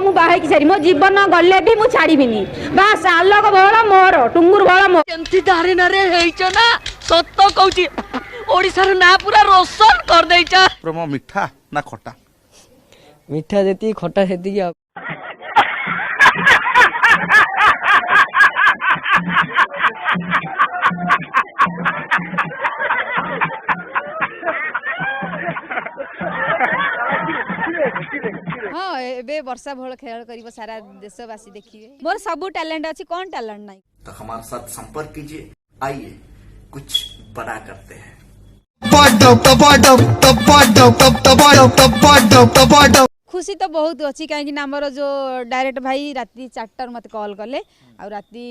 मु बाहे की सारी मो जीवन गले भी मु छाड़ीबिनी बास आलोक बहल मोर टुंगुर बहल मोर एमती दारे नारे हेइचो ना सत्य कहूची ओडिसा रो ना पूरा रोशन कर देइचा। प्रोमो मिठा ना खट्टा? मिठा देती खट्टा सेती की हाँ एबे वर्षा भल खेल करिवो सारा देशवासी देखिए मोर सबू टैलेंट अछि कौन टैलेंट नहीं। तो हमारे साथ संपर्क कीजिए, आइए कुछ बड़ा करते हैं। खुशी तो बहुत अच्छी कहीं आमर जो डायरेक्ट भाई राति 4 मत कॉल कले आ राति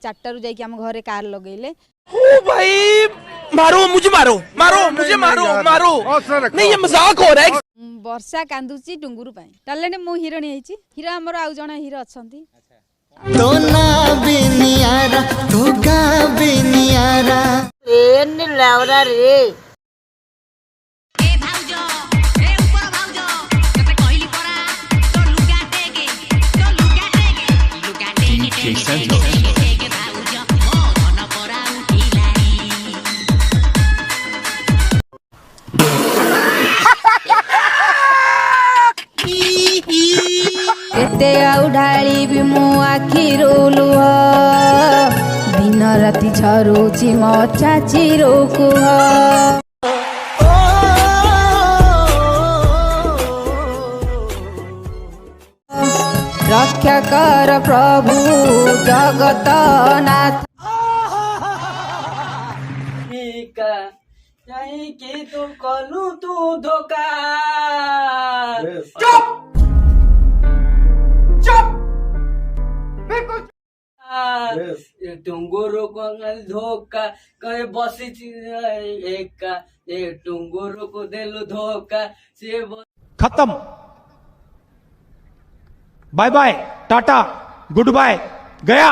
4 रु जाइए आम घरे कार लगेले। ओ भाई मारो मुझे मारो मारो मुझे मारो मारो नहीं ये मजाक हो रहा है। वर्षा कांदुची टुंगुरु पाई टैलेंट मु हीरो नहीं हिची हीरो हमर आउ जणा हीरो अछंती। दोना बिनियारा धोका बिनियारा एन लावरा रे केते आउ ढाली भी मो आखिरो लुह दिन राति झरुची मो चाची रोकुह। रक्षा कर प्रभु जगत नाथ कि तू कलू तू धोखा टुंगुरो को धोखा कहे बसी एका टुंगुरो को देलु धोखा से खत्म बाय बाय टाटा गुड बाय गया।